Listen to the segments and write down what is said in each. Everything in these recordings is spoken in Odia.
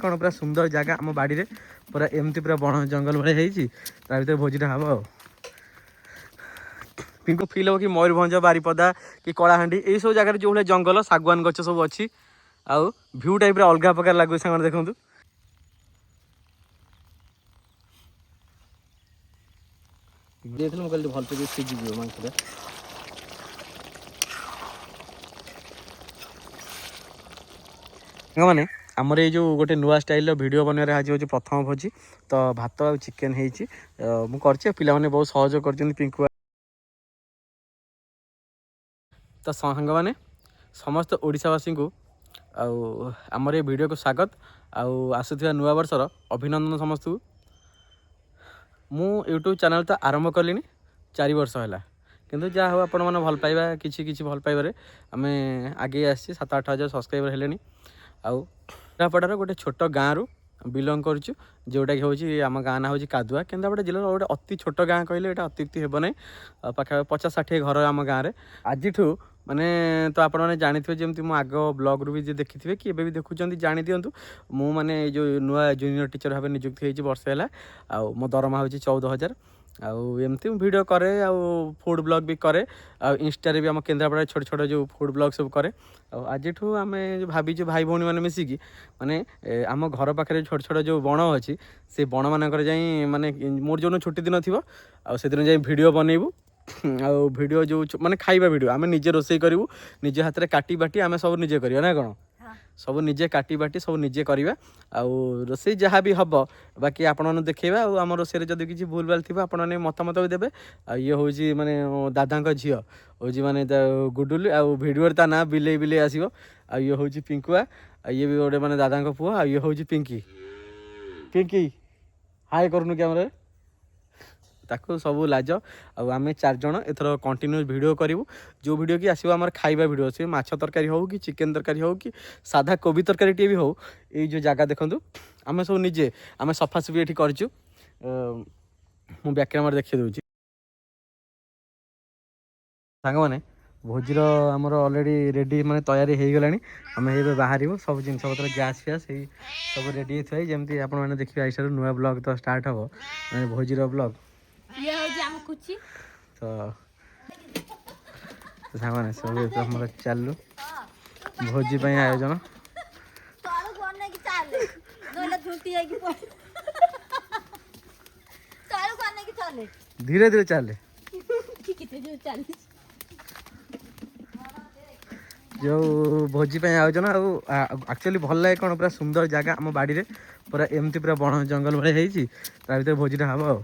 कौन पूरा सुंदर जगह आम बाड़ी रे पूरा एमती पूरा बण जंगल भाई भोजी भोजीटा हम आ पिंकु फिल हो कि मयूरभंज बारिपदा कि कलाहांडी यही सब जगह जो भाई जंगल शागवान गच सब अच्छी आउ भ्यू टाइप अलग प्रकार लगुच सांग देखूँ देखिए भलसे सीझी मांसटा मैंने आमर ये जो गोटे नुआ स्टाइल वीडियो बनवार आज हूँ प्रथम भोजी तो भात आ चिकेन मुझे पाने बहुत सहयोग कर पिंकु तो सांग मैंने समस्त ओडिशावासी को आमर ये वीडियो को स्वागत आसुवा नुआ वर्षर अभिनंदन समस्त को मु यूट्यूब चैनल तो आरंभ कली 4 वर्ष है किंतु जहाँ हो आपण मैंने भल पाइबा किसी भल पाइबारे आम आगे आसी 7-8 हज़ार सब्सक्राइबर हेले केन्द्रापड़ार गोटे छोट गाँव रु बिलंग करुँ जोटा कि हूँ आम गाँ ना हूँ कादुआ केन्द्रापड़ा जिलार गोटे अति छोट गाँ कहले ये अत्युक्ति हेब ना पाखा 50-60 घर आम गाँव में आज माने तो आपण मैंने जानी जमी मो आग ब्लॉग रू भी देखिथे कि एबे भी देखुं जानी दिंतु मु माने जो नुआ जूनियर टीचर भाव नियुक्ति होती वर्ष है मो दरमा हूँ 14,000 एमती वीडियो करे फूड ब्लॉग भी करे इंस्टा भी आम केन्द्रापड़ा छोट छोट जो फूड ब्लॉग सब करे आज आम भाई भाई भौणी मैंने मिसिकी माने आम घर पाखे छोट छोट जो बण अच्छी से बण मानक जाई माने मोर जो छुट्टी दिन थी से दिन जाई वीडियो बनइबू वीडियो जो माने खाइबा वीडियो आम निजे रोसई करूँ निजे हाथ में काटी बाटी आम सब निजे करिया ना कौन सब निजे काटी बाटी सब निजे करवा रोसई जहाँ भी हम बाकी आपण देखा आम रोसई जब किसी भूल भाल थी आपने मतामत भी देवे ये हूँ माने दादा झील हूँ माने गुडुली भिडियो ता ना बिले बिले आसो ये हूँ पिंकुआ ये भी गोटे माने दादा पुओ ये हूँ पिंकी पिंकी हाय करनु कैमरा ताको सब लाज आम 4 जन एथर कंटिन्यू वीडियो करूँ जो वीडियो कि आसो आम खाइबा वीडियो से माछ तरकारी हो कि चिकेन तरकारी हो कि साधा कोबी तरकारी टे भी हो ये जो जगह देखो आम सब निजे आम सफासफी ये करचु मु बैक कैमरा देखी दूसरी सांग मैंने भोजीर आमर अलरेडी रेडी माने तैयारी हो गला आम ये बाहर सब जिन गैस फैस सब रेडी थी जमी आपने देखिए आई नुआ ब्लॉग तो स्टार्ट हम मैंने भोजीर ब्लॉग तो सामान सब चलू भोजी आयोजन धीरे धीरे चले जो भोजी आयोजन एक्चुअली भल लगे कौन पूरा सुंदर जगह आम बाड़ी रे पूरा एमती पूरा बण जंगल भाई भर भोजीटा हम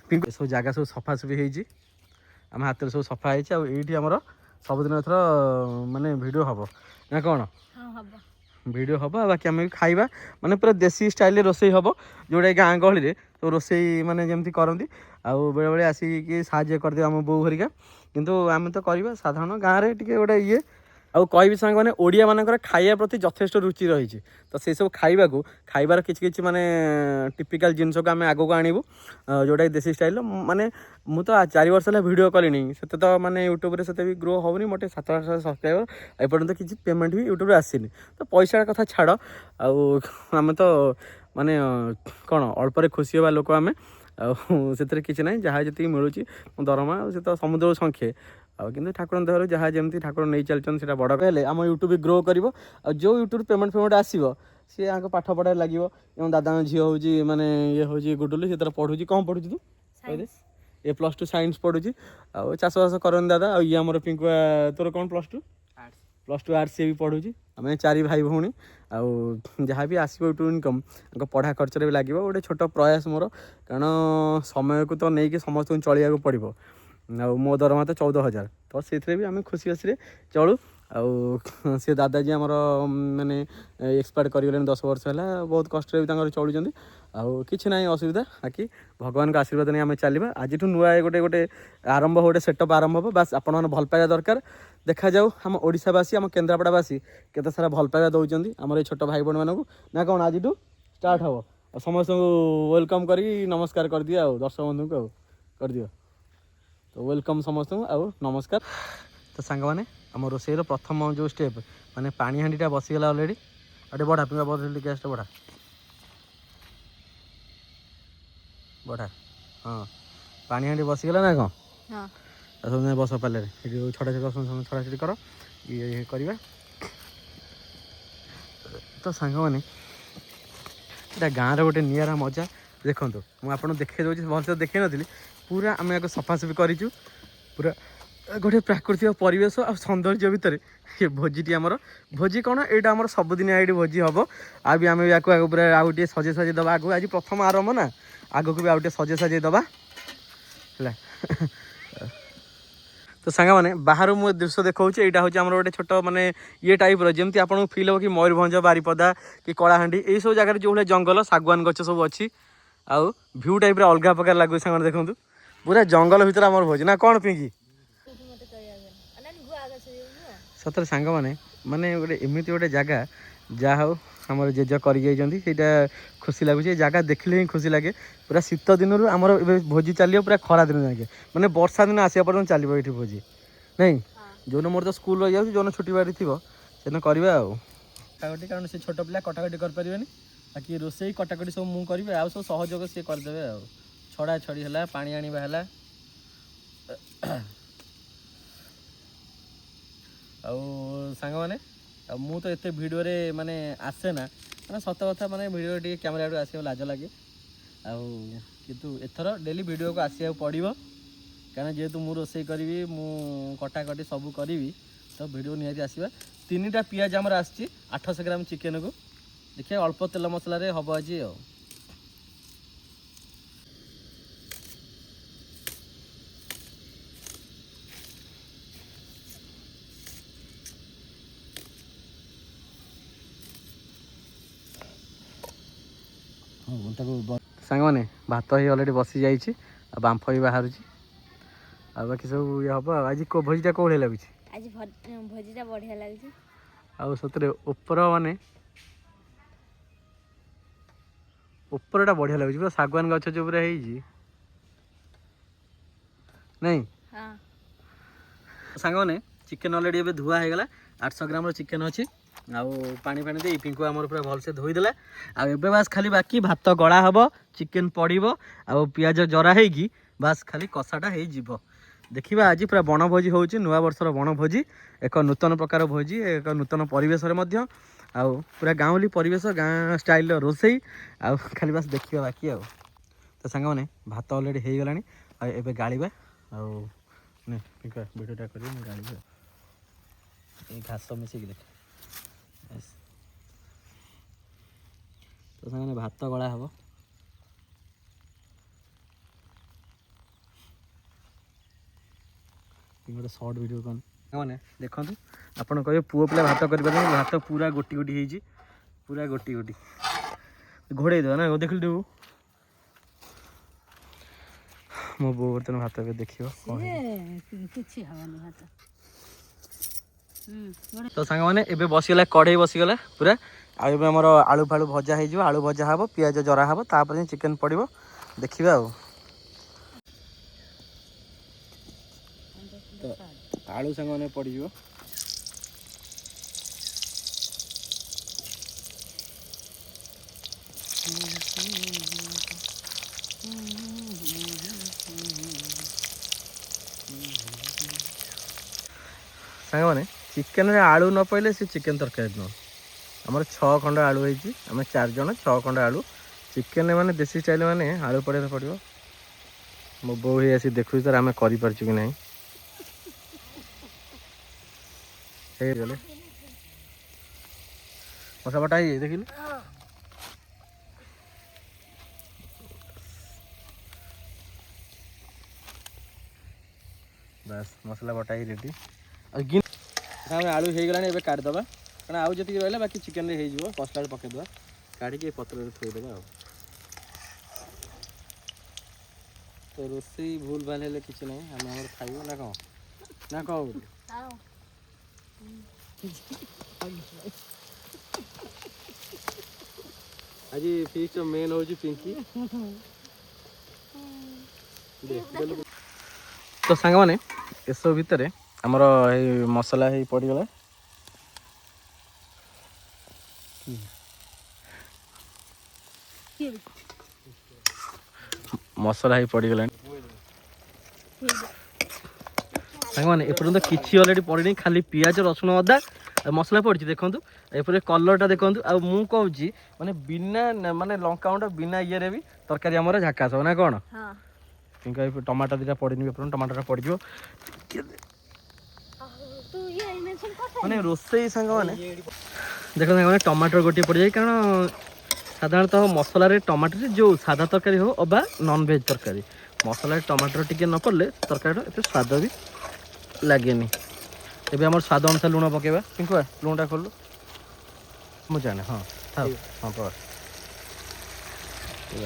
पिंकु सब जगह सब सफासफी होती आम हाथ में सब सफा होती आमर सबुदिन एथर माने वीडियो हम ना कौन वीडियो हम बाकी आम खाइबा माने पूरा देसी स्टाइल रोसई हम जोटा गाँ गहली तो रोसई माने जमती करती बेले बेले आसिक साहाଯ୍य करदे आम बो हरिका किंतु आम तो करवा साधारण गाँव में टे गोटे ये कहि सांग मैंने ओडिया मानकर खाइबा प्रति यथेष्ट रुचि रही तो से सब खाइबार किसी माने टिपिकल जिनस को आम आगक आणबू जोटा देसी स्टाइल माने मु तो 4 वर्ष है वीडियो कलिनी से तो माने यूट्यूब से भी ग्रो होनी मोटे 7-8 सब्सक्राइबर एपर्यंत किसी पेमेंट भी यूट्यूब आसनी तो पैसा कथा छाड़ आम तो माने कौन अल्परे खुशी होगा लोक आम से किसी ना जहाँ जी मिलूँ दरमा से तो समुद्र संख्ये कि ठाकुर देहर जहाँ जमी ठाकुर नहीं चलते बड़ कहले आम यूट्यूब भी ग्रो कर जो यूट्यूब पेमेंट आसो सी यहाँ पाठ पढ़ाई लगे दादा झील हूँ माने ये हूँ गुडुली से पढ़ू कौन पढ़ू तू कहदे ये +2 साइंस पढ़ू चाषबास करन दादा ये आम पिंकुआ तोर कौन +2 आर्ट्स सी भी पढ़ू आम 4 भाई भौणी जहाँ भी आसो यूट्यूब इनकम पढ़ा खर्च भी लगे गोटे छोट प्रयास मोर कारण समय को तो नहीं समस्त चलिया पड़ो मो दरमा तो 14,000 तो से भी आम खुशी खुशी चलू सी दादाजी आमर माने एक्सपायर करगले 10 वर्ष है बहुत कष्ट भी चलुँच कि ना असुविधा बाकी भगवान का आशीर्वाद नहीं आम चलवा आज नुआ गोटे गोटे आरंभ गोटे सेटअप आरंभ हो बस आपण मैंने भल पाइबा दरकार देखा जाऊ आम ओडिशावासी आम केन्द्रापड़ावासी केते सारा भल पाइबा दौरान आमर ये छोट भाई भौणी मानक ना कौन आज स्टार्ट हम समस्त वेलकम कर नमस्कार कर दिया दर्शक बंधु को कर दियो तो वेलकम समस्त नमस्कार तो सांग मैंने आम रोसईर प्रथम जो स्टेप माने पानी हांडीटा बसीगला अलरेडी अटे बढ़ा पिंगा बोतल गैस बढ़ा बढ़ा हाँ पानी हाँ बसीगला ना कौन सब बस पाले छड़ा छड़ा छड़ी कर ये करवा तो सांग मैंने यहाँ गाँव गोटे निरा मजा देखो मुझे देखे दूसरी भलसे देखे नी पूरा आम एक सफासफी करूँ पूरा गोटे प्राकृतिक परिवेश आ सौंदर्य भितर ये भोजी आमर भोजी कौन यहाँ आम सबुदिन ये भोजी हम आ भी आम पूरा आउ टे सजे सजे दबा आगे आज प्रथम आरंभ ना आगक भी आउ टे सजे सजे दबा है तो सांग मैंने बाहर मुझे दृश्य देखा यहाँ हूँ आम गोटे छोट मानने ये टाइप जमी आपको फिल हो कि मयूरभंज बारिपदा कि कलाहांडी यही सब जगह जो भाई जंगल सागवान गच सब अच्छी आउ भ्यू टाइप अलग प्रकार लगुच सांग देखूँ पूरा जंगल भितर आम भोज ना कौन पिंकी सतरे सांग मैंने माने गोटे एमती गोटे जगह जहाँ हूँ आम जेज करटा खुशी लगुच जगह देखले ही खुशी लगे पूरा शीत दिन आमर भोजी चलो पूरा खरा दिन जाके मैंने वर्षा दिन आसा पर्यटन चलो ये भोजी नहीं जो मोर तो स्कूल रही जाऊँ जो छुट्टी बाड़ी थी से करवा कटाकटी कारण से छोट पिला कटाकटी करें बाकी रोसे कटाकटी सब मुझे करी आउ सब सहयोग सी करदे आ छड़ा छड़ी है पानी आनिबा है सांग मैंने मु तो एत भिडियो माने आसे ना मैंने सत कथा माने भिडियो टे कैमेरा आड़े आसो लाज लगे किंतु एथर डेली भिडियो को आसा पड़ो क्या जेहेतु मु रोसे करी मु कटाकटी सब करी तो भिडियो निहाती आसवा 3टा पियाज आमर आसी 800 ग्राम चिकेन को देखिए अल्प तेल मसला हम आज सांग मैंने भात ही अलरेडी बसी जाइए बांफ भी बाहर बाकी सब ये हम आज भोजीटा कौन लगुच आज भोजीटा बढ़िया लगुच आउ सतरे ऊपर माने ऊपरटा बढ़िया लगुच पूरा सागवान गछ जो पूरा है नहीं सांग मैंने चिकेन अलरेडी ए धुआ हो गला 800 ग्राम चिकेन अच्छी आउ पानी फाणी दे पिंकु आमर पूरा भलसे धोईदेला आबे बास खाली बाकी भात गड़ा हम चिकेन पड़ो आउ पियाज जरा होगी बास खाली कषाटा हो देखा आज पूरा बनभोजी हो नुआ वर्षर बनभोजी एक नूतन प्रकार भोजी एक नूतन परिवेश आउ पूरा गाँवली परिवेश गाँ स्टाइल रोसई आउ खाली बास देखा बाकी आउ तो सांग मैंने भात अलरेडी हो गला एबे गाड़िबा आउ भिडियोटा कर गाड़िबा ये घास मिसिक देख तो सांग भात गला हम गोटे सर्ट वीडियो कौन मैंने देखो आपड़ कहे पुओ पिला भात कर भात पूरा गोटी गोटी हो पूरा गोटी गोटी घोड़े देव ना देख लू मो बो बर्तन भात देख तो सांग मैंने एबे बसीगला कढ़ई बसीगला पूरा आमर आलू फालू भजा हो आलू भजा हम पियाज जरा हम तापर चिकेन पड़ो देखा तो आलू सांग मैंने पड़ सांग मैंने चिकेन आलू न पड़े से चिकेन तरकारी न आमर 6 खंड आलू होती आम 4 जन 6 खंड आलू चिकेन माने देसी स्टाइल माने आलू पड़े पड़ो मो बो ही आसी देखु सर आम कर कि ना गले मशा बटा है देख बस मसला बटा ही रेडी आलू हो गला काटिदेवा कारण आउ जी रहा बाकी चिकेन हो मसला पकईदे काढ़ी पत्र थोईदे तो रोसई भूल भाल है कि ना आम खाइब ना कौन ना कौन आज फिक्स मेन हूँ पिंकी तो सांग मैंने एसब भितर आमर मसला ही पड़गला ମସଲା ହେଇ ପଡ଼ିଗଲାଣି ସାଙ୍ଗମାନେ। ଏପର୍ଯ୍ୟନ୍ତ କିଛି ଅଲରେଡ଼ି ପଡ଼ିନି, ଖାଲି ପିଆଜ ରସୁଣ ଅଦା ମସଲା ପଡ଼ିଛି। ଦେଖନ୍ତୁ ଏପରି କଲର୍ଟା ଦେଖନ୍ତୁ। ଆଉ ମୁଁ କହୁଛି ମାନେ ବିନା ମାନେ ଲଙ୍କାଗୁଣ୍ଡ ବିନା ଇଏରେ ବି ତରକାରୀ ଆମର ଝାକାସ ହବ ନା କ'ଣ? କିନ୍ତୁ ଟମାଟୋ ଦୁଇଟା ପଡ଼ିନି ଏପର୍ଯ୍ୟନ୍ତ, ଟମାଟୋଟା ପଡ଼ିଯିବ। ମାନେ ରୋଷେଇ ସାଙ୍ଗମାନେ ଦେଖ ସାଙ୍ଗମାନେ ଟମାଟୋ ଗୋଟିଏ ପଡ଼ିଯାଏ, କାରଣ ସାଧାରଣତଃ ମସଲାରେ ଟମାଟୋରେ ଯେଉଁ ସାଧା ତରକାରୀ ହଉ ଅବା ନନଭେଜ୍ ତରକାରୀ ମସଲାରେ ଟମାଟୋ ଟିକେ ନ ପଡ଼ିଲେ ତରକାରୀଟା ଏତେ ସ୍ୱାଦ ବି ଲାଗେନି। ଏବେ ଆମର ସ୍ୱାଦ ଅନୁସାରେ ଲୁଣ ପକାଇବା। ପିଙ୍କୁଆ ଲୁଣଟା ଖୋଲିଲୁ, ମୁଁ ଜାଣେ। ହଁ ଥାଉ, ହଁ ପର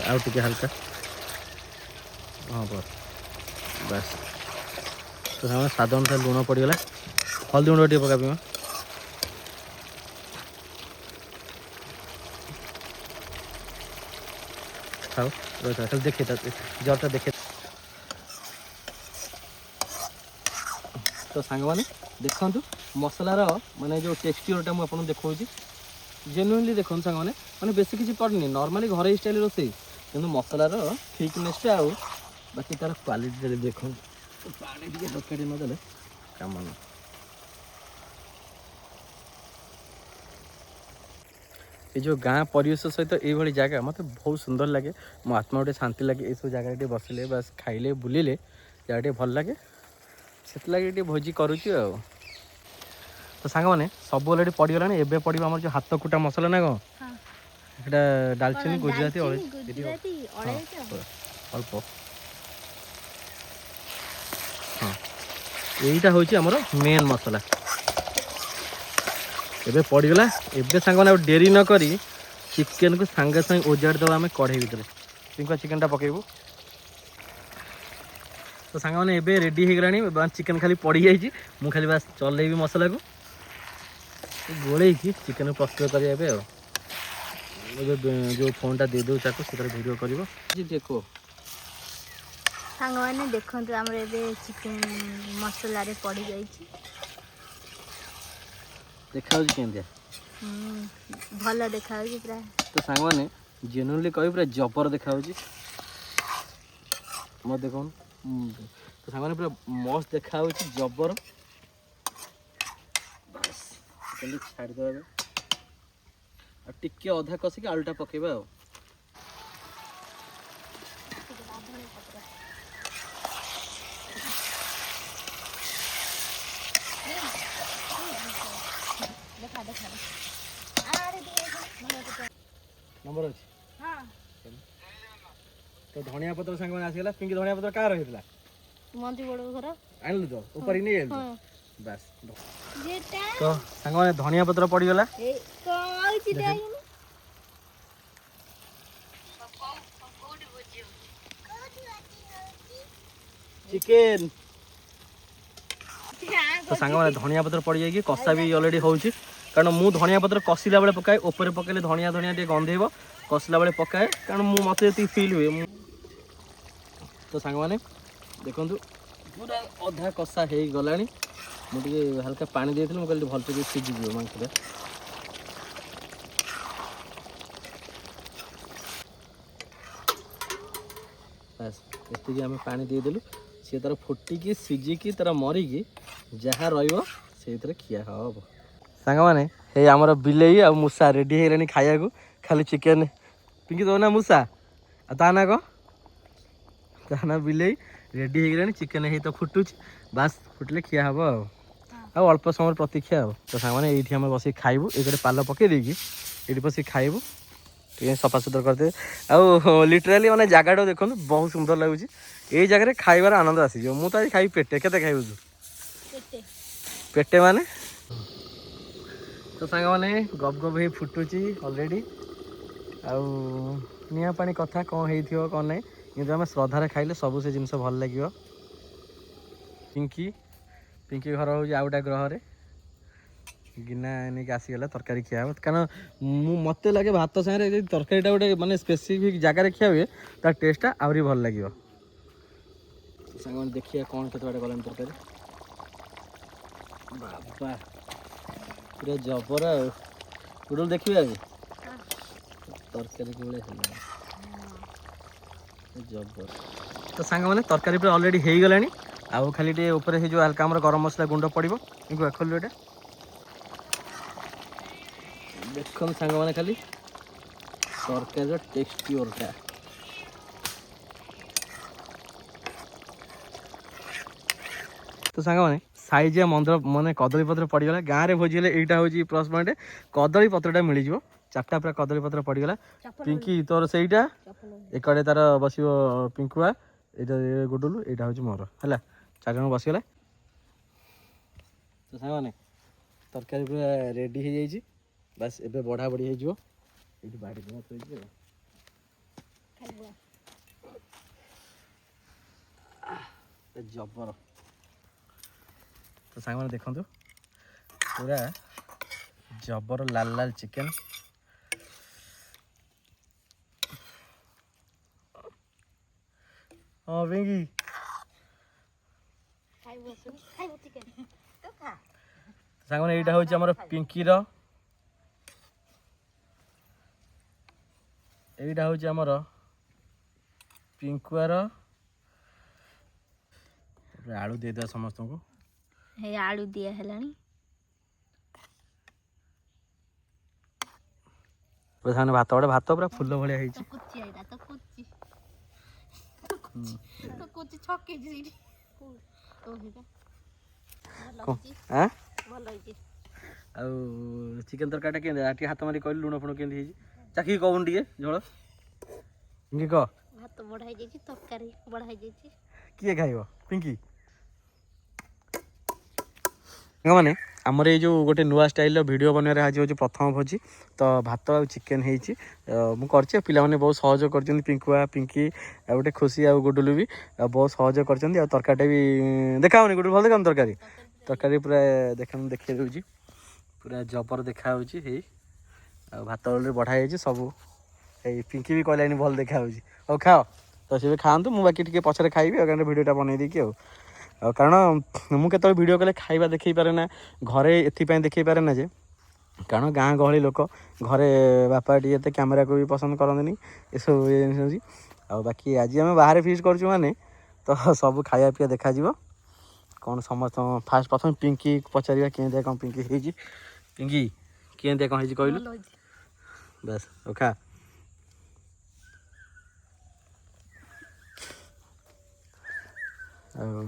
ଆଉ ଟିକେ ହାଲକା, ହଁ ପର ବାସ୍। ତ ସେମାନେ ସ୍ୱାଦ ଅନୁସାରେ ଲୁଣ ପଡ଼ିଗଲା। ହଳଦୀ ଗୁଣ୍ଡ ଟିକେ ପକା ପିଇବା। ଥାଉ ରହିଥା, ଖାଲି ଦେଖେ ଜରଟା ଦେଖେ। ତ ସାଙ୍ଗମାନେ ଦେଖନ୍ତୁ ମସଲାର ମାନେ ଯେଉଁ ଟେକ୍ସଚରଟା ମୁଁ ଆପଣଙ୍କୁ ଦେଖାଉଛି। ଜେନୁଇନଲି ଦେଖନ୍ତୁ ସାଙ୍ଗମାନେ, ମାନେ ବେଶୀ କିଛି ପଡ଼ିନି, ନର୍ମାଲି ଘରୋଇ ଷ୍ଟାଇଲ ରୋଷେଇ, କିନ୍ତୁ ମସଲାର ଥିକନେସ୍ଟା ଆଉ ବାକି ତା'ର କ୍ୱାଲିଟିଟା ଦେଖନ୍ତୁ। ପାଣି ଟିକେ ତରକାରୀ ନଦେଲେ କାମ ନାହିଁ। ଏ ଯେଉଁ ଗାଁ ପରିବେଶ ସହିତ ଏଇଭଳି ଜାଗା ମୋତେ ବହୁତ ସୁନ୍ଦର ଲାଗେ। ମୋ ଆତ୍ମା ଗୋଟେ ଶାନ୍ତି ଲାଗେ ଏସବୁ ଜାଗାରେ ଟିକେ ବସିଲେ, ବାସ୍ ଖାଇଲେ ବୁଲିଲେ ଜାଗା ଟିକେ ଭଲ ଲାଗେ। ସେଥିଲାଗି ଟିକେ ଭୋଜି କରୁଛୁ ଆଉ। ତ ସାଙ୍ଗମାନେ ସବୁ ଅଲରେଡ଼ି ପଡ଼ିଗଲାଣି। ଏବେ ପଡ଼ିବ ଆମର ଯେଉଁ ହାତ କୁଟା ମସଲା ନା କ'ଣ, ସେଇଟା ଡାଲଚିନି ଗୁଜୁରାତି ଅଳେଇଚ ଅଳ୍ପ। ହଁ ଏଇଟା ହେଉଛି ଆମର ମେନ୍ ମସଲା। ଏବେ ପଡ଼ିଗଲା। ଏବେ ସାଙ୍ଗମାନେ ଆଉ ଡେରି ନ କରି ଚିକେନକୁ ସାଙ୍ଗେ ସାଙ୍ଗେ ଓଜାଡ଼ି ଦେବା ଆମେ କଢ଼େଇ ଭିତରେ। ପିଙ୍କୁଆ ଚିକେନଟା ପକାଇବୁ। ତ ସାଙ୍ଗମାନେ ଏବେ ରେଡ଼ି ହେଇଗଲାଣି। ଚିକେନ ଖାଲି ପଡ଼ିଯାଇଛି, ମୁଁ ଖାଲି ବାସ୍ ଚଲେଇବି ମସଲାକୁ ଗୋଳେଇକି ଚିକେନ ପ୍ରସ୍ତୁତ କରିବା ଏବେ ଆଉ। ଏବେ ଯେଉଁ ଫୋନ୍ଟା ଦେଇଦେଉଛି ତାକୁ, ସେଥିରେ ଭିଡ଼ିଓ କରିବ। କୁହ ସାଙ୍ଗମାନେ ଦେଖନ୍ତୁ, ଆମର ଏବେ ଚିକେନ ମସଲାରେ ପଡ଼ିଯାଇଛି। ଦେଖାଯାଉଛି କେମିତିଆ? ଭଲ ଦେଖାଯାଉଛି ପୁରା। ତ ସାଙ୍ଗମାନେ ଜେନୁଇନଲି କହିବି ପୁରା ଜବର ଦେଖାଯାଉଛି। ମୋତେ ଦେଖୁନ। ତ ସାଙ୍ଗମାନେ ପୁରା ମସ୍ତ ଦେଖାଯାଉଛି, ଜବର। ବାସ୍ ଛାଡ଼ିଦେବା ଏବେ। ଆଉ ଟିକେ ଅଧା କଷିକି ଆଳୁଟା ପକାଇବା ଆଉ। ନମ୍ବର ଅଛି ତ ଧନିଆ ପତ୍ର ସାଙ୍ଗମାନେ ଆସିଗଲା। ପିଙ୍କି ଧନିଆ ପତ୍ର କାହାର ହେଇଥିଲା? ମନ୍ତ୍ରୀ ବଡ଼ ଘର ଆଣିଲୁ ତ ଉପରେ ନେଇ ଆଣିଲୁ ବାସ୍। ତ ସାଙ୍ଗମାନେ ଧନିଆ ପତ୍ର ପଡ଼ିଗଲା। ଚିକେନ ତ ସାଙ୍ଗମାନେ ଧନିଆ ପତ୍ର ପଡ଼ିଯାଇକି କଷା ବି ଅଲରେଡ଼ି ହେଉଛି। କାରଣ ମୁଁ ଧନିଆ ପତ୍ର କଷିଲା ବେଳେ ପକାଏ, ଉପରେ ପକାଇଲେ ଧନିଆ ଟିକେ ଗନ୍ଧେଇବ। କଷିଲା ବେଳେ ପକାଏ, କାରଣ ମୋତେ ଯେତିକି ଫିଲ୍ ହୁଏ। ତ ସାଙ୍ଗମାନେ ଦେଖନ୍ତୁ ପୁରା ଅଧା କଷା ହେଇଗଲାଣି। ମୁଁ ଟିକେ ହାଲକା ପାଣି ଦେଇଥିଲି, ମୁଁ କହିଲି ଭଲସେ ଟିକେ ସିଝିଯିବ ମାଂସଟା। ବାସ୍ ଏତିକି ଆମେ ପାଣି ଦେଇଦେଲୁ। ସିଏ ତାର ଫୁଟିକି ସିଝିକି ତାର ମରିକି ଯାହା ରହିବ ସେଇଥିରେ ଖିଆ ହେବ। ସାଙ୍ଗମାନେ ହେଇ ଆମର ବିଲେଇ ଆଉ ମୂଷା ରେଡ଼ି ହେଇଗଲାଣି ଖାଇବାକୁ। ଖାଲି ଚିକେନ ପିଙ୍କି ଦେବ ନା ମୂଷା, ଆଉ ତା ନା କ'ଣ? ତା ନା ବିଲେଇ। ରେଡ଼ି ହେଇଗଲାଣି। ଚିକେନ ହେଇ ତ ଫୁଟୁଛି, ବାସ୍ ଫୁଟିଲେ ଖିଆ ହେବ ଆଉ। ଆଉ ଅଳ୍ପ ସମୟ ପ୍ରତୀକ୍ଷା ଆଉ। ତ ସାଙ୍ଗମାନେ ଏଇଠି ଆମେ ବସିକି ଖାଇବୁ। ଏଇଠି ପାଲ ପକାଇ ଦେଇକି ଏଇଠି ବସିକି ଖାଇବୁ। ଟିକେ ସଫାସୁତୁରା କରିଦେବେ। ଆଉ ଲିଟରାଲି ମାନେ ଜାଗାଟାକୁ ଦେଖନ୍ତୁ, ବହୁତ ସୁନ୍ଦର ଲାଗୁଛି। ଏଇ ଜାଗାରେ ଖାଇବାର ଆନନ୍ଦ ଆସିଯିବ। ମୁଁ ତ ଆଜି ଖାଇବି ପେଟେ। କେତେ ଖାଇବୁ ତୁ? ପେଟେ ମାନେ। ତ ସାଙ୍ଗମାନେ ଗପ ଗପ ହେଇ ଫୁଟୁଛି ଅଲରେଡ଼ି। ଆଉ ନିଆଁ ପାଣି କଥା କ'ଣ ହେଇଥିବ କ'ଣ ନାହିଁ, କିନ୍ତୁ ଆମେ ଶ୍ରଦ୍ଧାରେ ଖାଇଲେ ସବୁ ସେ ଜିନିଷ ଭଲ ଲାଗିବ। ପିଙ୍କି ଘର ହେଉଛି ଆଉ ଗୋଟେ ଗ୍ରହରେ। ଗିନା ନେଇକି ଆସିଗଲା, ତରକାରୀ ଖିଆ ହେବ। କାରଣ ମୋତେ ଲାଗେ ଭାତ ସାଙ୍ଗରେ ଯଦି ତରକାରୀଟା ଗୋଟେ ମାନେ ସ୍ପେସିଫିକ୍ ଜାଗାରେ ଖିଆ ହୁଏ, ତା ଟେଷ୍ଟଟା ଆହୁରି ଭଲ ଲାଗିବ। ସାଙ୍ଗମାନେ ଦେଖିବା କ'ଣ କେତେ ବାଟ ଗଲାଣି ତରକାରୀ। ବାବା ପୁରା ଜବର ଆଉ। ଟୁଟୁଲ ଦେଖିବେ ଆଜି ତରକାରୀ କିଭଳିଆ ହେଲା। ଜବର। ତ ସାଙ୍ଗମାନେ ତରକାରୀ ପୁରା ଅଲରେଡ଼ି ହେଇଗଲାଣି। ଆଉ ଖାଲି ଟିକେ ଉପରେ ହେଇ ଯେଉଁ ହାଲକା ଆମର ଗରମ ମସଲା ଗୁଣ୍ଡ ପଡ଼ିବ। କିନ୍ତୁ ଖୋଲିଲୁ ଏଇଟା ଦେଖନ୍ତୁ ସାଙ୍ଗମାନେ ଖାଲି ତରକାରୀର ଟେକ୍ସଚରଟା। ତ ସାଙ୍ଗମାନେ ସାଇଜିଆ ମନ୍ଦିର ମାନେ କଦଳୀ ପତ୍ର ପଡ଼ିଗଲା। ଗାଁରେ ଭୋଜି ହେଲେ ଏଇଟା ହେଉଛି ପ୍ଲସ୍ ପଏଣ୍ଟ, କଦଳୀ ପତ୍ରଟା ମିଳିଯିବ। 4ଟା ପୁରା କଦଳୀ ପତ୍ର ପଡ଼ିଗଲା। ପିଙ୍କି ତୋର ସେଇଟା, ଏକଡ଼େ ତାର ବସିବ ପିଙ୍କୁଆ, ଏଇଟା ଗୁଡୁଲୁ, ଏଇଟା ହେଉଛି ମୋର ହେଲା। 4 ଜଣ ବସିଗଲା। ତ ସାଙ୍ଗମାନେ ତରକାରୀ ପୁରା ରେଡ଼ି ହେଇଯାଇଛି। ବାସ୍ ଏବେ ବଢ଼ା ବଢ଼ି ହେଇଯିବ। ଏଇଠି ବାଡ଼ି ଦିନ ଥୋଇଛି ଜବର। ତ ସାଙ୍ଗମାନେ ଦେଖନ୍ତୁ ପୁରା ଜବର ଲାଲ ଲାଲ ଚିକେନ୍। ହଁ ପିଙ୍କି ସାଙ୍ଗମାନେ ଏଇଟା ହେଉଛି ଆମର ପିଙ୍କିର, ଏଇଟା ହେଉଛି ଆମର ପିଙ୍କୁଆର। ତାପରେ ଆଳୁ ଦେଇଦେବା ସମସ୍ତଙ୍କୁ। ହେଇ ଆଳୁ ଦିଆ ହେଲାଣି। ସାଙ୍ଗମାନେ ଭାତ ଗୋଟେ ଭାତ ପୁରା ଫୁଲ ଭଳିଆ ହେଇଛି। ଆଉ ଚିକେନ୍ ତରକାରୀଟା କେମିତି ଟିକେ ହାତ ମାରି କହିଲୁ, ଲୁଣ ଫୁଣ କେମିତି ହେଇଛି ଚାଖିକି କହୁନୁ ଟିକେ ଝୋଳ ପିଙ୍କି କହ। ଭାତ ବଢ଼ା ହେଇଯାଇଛି, ତରକାରୀ ବଢ଼ା ହେଇଯାଇଛି। କିଏ ଖାଇବ ପିଙ୍କି? ସାଙ୍ଗମାନେ ଆମର ଏଇ ଯେଉଁ ଗୋଟେ ନୂଆ ଷ୍ଟାଇଲ୍ର ଭିଡ଼ିଓ ବନେଇବାର ଆଜି ହେଉଛି ପ୍ରଥମ ଭୋଜି। ତ ଭାତ ଆଉ ଚିକେନ୍ ହେଇଛି, ମୁଁ କରିଛି। ପିଲାମାନେ ବହୁତ ସହଯୋଗ କରିଛନ୍ତି, ପିଙ୍କୁଆ, ପିଙ୍କି, ଆଉ ଗୋଟେ ଖୁସି ଆଉ ଗୁଡୁଲୁ ବି ବହୁତ ସହଯୋଗ କରିଛନ୍ତି। ଆଉ ତରକାରୀଟା ବି ଦେଖାହେଉନି, ଗୁଡୁଲୁ ଭଲ ଦେଖାଉନି ତରକାରୀ। ତରକାରୀ ପୁରା ଦେଖେଇ ଦେଉଛି, ପୁରା ଜବର ଦେଖାହେଉଛି। ହେଇ ଆଉ ଭାତ ଅଲରେଡ଼ି ବଢ଼ା ହେଇଯାଇଛି ସବୁ। ଏଇ ପିଙ୍କି ବି କହିଲାନି ଭଲ ଦେଖାହେଉଛି। ହଉ ଖାଅ। ତ ସେ ବି ଖାଆନ୍ତୁ, ମୁଁ ବାକି ଟିକେ ପଛରେ ଖାଇବି ଆଉ କାରଣ ଭିଡ଼ିଓଟା ବନେଇ ଦେଇକି ଆଉ କାରଣ ମୁଁ କେତେବେଳେ ଭିଡ଼ିଓ କଲେ ଖାଇବା ଦେଖେଇ ପାରେ ନା, ଘରେ ଏଥିପାଇଁ ଦେଖେଇ ପାରେ ନା ଯେ କାରଣ ଗାଁ ଗହଳି ଲୋକ, ଘରେ ବାପା ଟିକେ ଏତେ କ୍ୟାମେରାକୁ ବି ପସନ୍ଦ କରନ୍ତିନି, ଏସବୁ ଜିନିଷ ହେଉଛି। ଆଉ ବାକି ଆଜି ଆମେ ବାହାରେ ଫିଷ୍ଟ କରୁଛୁ ମାନେ ତ ସବୁ ଖାଇବା ପିଇବା ଦେଖାଯିବ। କ'ଣ ସମସ୍ତଙ୍କ ଫାଷ୍ଟ ପ୍ରଥମେ ପିଙ୍କି ପଚାରିବା କେମିତିଆ କ'ଣ ପିଙ୍କି ହେଇଛି। ପିଙ୍କି କେମିତିଆ କ'ଣ ହେଇଛି କହିଲୁ? ବାସ୍ ଆଉ ଖା। ଆଉ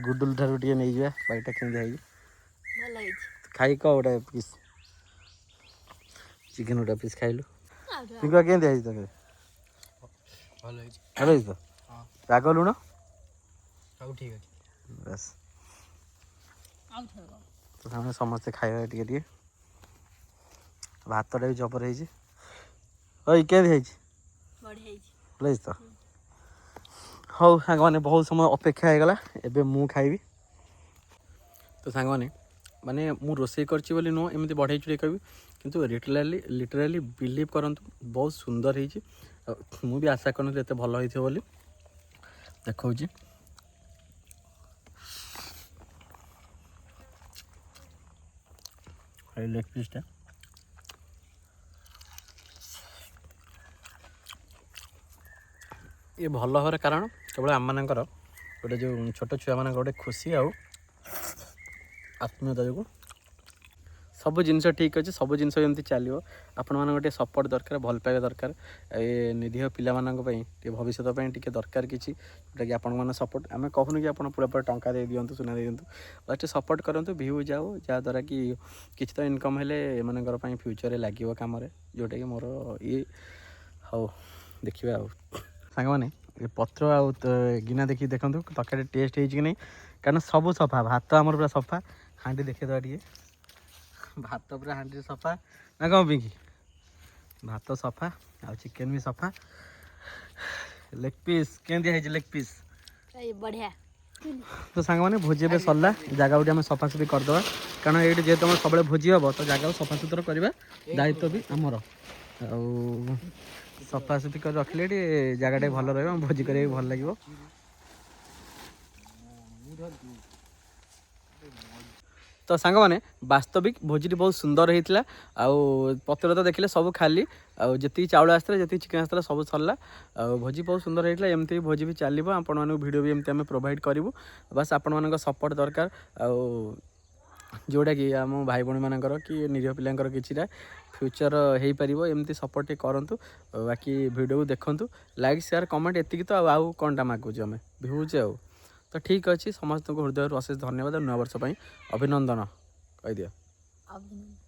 ଗୁଡୁଲ ଠାରୁ ଟିକେ ନେଇଯିବା ବାଇଟା କେମିତିଆ ହେଇଛି। ଭଲ ହେଇଛି। ଖାଇ କହ ଗୋଟେ ପିସ୍ ଚିକେନ୍, ଗୋଟେ ପିସ୍ ଖାଇଲୁ। ପିଙ୍କୁଆ କେମିତିଆ ହେଇଛି ତରକାରୀ? ଭଲ ହେଇଛି। ଭଲ ହେଇଛି ତ? ରାଗ ଲୁଣ ସବୁ ଠିକ୍ ଅଛି। ବାସ୍ ତ ଆମେ ସମସ୍ତେ ଖାଇବା ଟିକେ ଟିକେ। ଭାତଟା ବି ଜବର ହେଇଛି। ହଇ କେମିତି ହେଇଛି? ବଢ଼ିଆ ହେଇଛି। ଭଲ ହେଇଛି ତ? ହଉ ସାଙ୍ଗମାନେ ବହୁତ ସମୟ ଅପେକ୍ଷା ହେଇଗଲା, ଏବେ ମୁଁ ଖାଇବି। ତ ସାଙ୍ଗମାନେ ମାନେ ମୁଁ ରୋଷେଇ କରିଛି ବୋଲି ନୁହଁ ଏମିତି ବଢ଼େଇ ଚୁଢ଼େଇ କହିବି, କିନ୍ତୁ ଲିଟରାଲି ବିଲିଭ୍ କରନ୍ତୁ ବହୁତ ସୁନ୍ଦର ହେଇଛି। ମୁଁ ବି ଆଶା କରିନଥିଲି ଏତେ ଭଲ ହେଇଥିବ ବୋଲି। ଦେଖାଉଛି ଏଇ ଲେଗ୍ ପିସ୍ଟା ଇଏ ଭଲ ହେବାର କାରଣ କେବଳ ଆମମାନଙ୍କର ଗୋଟେ ଯେଉଁ ଛୋଟ ଛୁଆମାନଙ୍କର ଗୋଟେ ଖୁସି ଆଉ ଆତ୍ମୀୟତା ଯୋଗୁଁ। ସବୁ ଜିନିଷ ଠିକ୍ ଅଛି, ସବୁ ଜିନିଷ ଏମିତି ଚାଲିବ। ଆପଣମାନଙ୍କ ଟିକେ ସପୋର୍ଟ ଦରକାର, ଭଲ ପାଇବା ଦରକାର। ଏ ନିରୀହ ପିଲାମାନଙ୍କ ପାଇଁ ଟିକେ ଭବିଷ୍ୟତ ପାଇଁ ଟିକେ ଦରକାର କିଛି, ଯେଉଁଟାକି ଆପଣମାନେ ସପୋର୍ଟ। ଆମେ କହୁନୁ କି ଆପଣ ପୁରା ଟଙ୍କା ଦେଇ ଦିଅନ୍ତୁ, ସୁନା ଦେଇ ଦିଅନ୍ତୁ, ବାସ୍ ଟିକେ ସପୋର୍ଟ କରନ୍ତୁ। ଭିଉ ଯାଉ, ଯାହାଦ୍ୱାରା କି କିଛି ତ ଇନକମ୍ ହେଲେ ଏମାନଙ୍କର ପାଇଁ ଫ୍ୟୁଚର୍ରେ ଲାଗିବ କାମରେ, ଯେଉଁଟାକି ମୋର ଇଏ। ହଉ ଦେଖିବା ଆଉ ସାଙ୍ଗମାନେ ଏ ପତ୍ର ଆଉ ଗିନା ଦେଖିକି ଦେଖନ୍ତୁ ତରକାରୀ ଟେଷ୍ଟ ହେଇଛି କି ନାହିଁ। କାରଣ ସବୁ ସଫା, ଭାତ ଆମର ପୁରା ସଫା। ହାଣ୍ଡି ଦେଖେଇଦେବା ଟିକେ, ଭାତ ପୁରା ହାଣ୍ଡିରେ ସଫା ନା କ'ଣ ପିଙ୍କି? ଭାତ ସଫା ଆଉ ଚିକେନ୍ ବି ସଫା। ଲେଗ୍ ପିସ୍ କେମିତି ହେଇଛି? ଲେଗ୍ ପିସ୍ ବଢ଼ିଆ। ତ ସାଙ୍ଗମାନେ ଭୋଜି ଏବେ ସରିଲା, ଜାଗାକୁ ଟିକେ ଆମେ ସଫାସୁଫି କରିଦେବା। କାରଣ ଏଇଠି ଯେହେତୁ ଆମର ସବୁବେଳେ ଭୋଜି ହେବ ତ ଜାଗାକୁ ସଫାସୁତୁରା କରିବା ଦାୟିତ୍ୱ ବି ଆମର। ଆଉ ସଫାସୁଫି କରି ରଖିଲେ ଏଠି ଜାଗାଟା ଭଲ ରହିବ, ଭୋଜି କରିବାକୁ ଭଲ ଲାଗିବ। ତ ସାଙ୍ଗମାନେ ବାସ୍ତବିକ ଭୋଜିଟି ବହୁତ ସୁନ୍ଦର ହେଇଥିଲା ଆଉ ପତ୍ର ତ ଦେଖିଲେ ସବୁ ଖାଲି ଆଉ ଯେତିକି ଚାଉଳ ଆସିଥିଲା ଯେତିକି ଚିକେନ୍ ଆସିଥିଲା ସବୁ ସରିଲା ଆଉ ଭୋଜି ବହୁତ ସୁନ୍ଦର ହେଇଥିଲା ଏମିତି ଭୋଜି ବି ଚାଲିବ ଆପଣମାନଙ୍କୁ ଭିଡ଼ିଓ ବି ଏମିତି ଆମେ ପ୍ରୋଭାଇଡ଼ କରିବୁ ବାସ୍ ଆପଣମାନଙ୍କ ସପୋର୍ଟ ଦରକାର ଆଉ ଯେଉଁଟାକି ଆମ ଭାଇ ଭଉଣୀମାନଙ୍କର କି ନିରୀହ ପିଲାଙ୍କର କିଛିଟା ଫ୍ୟୁଚର୍ ହେଇପାରିବ ଏମିତି ସପୋର୍ଟ ଟିକେ କରନ୍ତୁ ବାକି ଭିଡ଼ିଓକୁ ଦେଖନ୍ତୁ ଲାଇକ୍ ସେୟାର କମେଣ୍ଟ ଏତିକି ତ ଆଉ କ'ଣଟା ମାଗୁଛୁ ଆମେ ଭିଉଛୁ ଆଉ ତ ଠିକ୍ ଅଛି ସମସ୍ତଙ୍କୁ ହୃଦୟରୁ ଅଶେଷ ଧନ୍ୟବାଦ ନୂଆବର୍ଷ ପାଇଁ ଅଭିନନ୍ଦନ କହିଦିଅ। ଅଭିନନ୍ଦନ।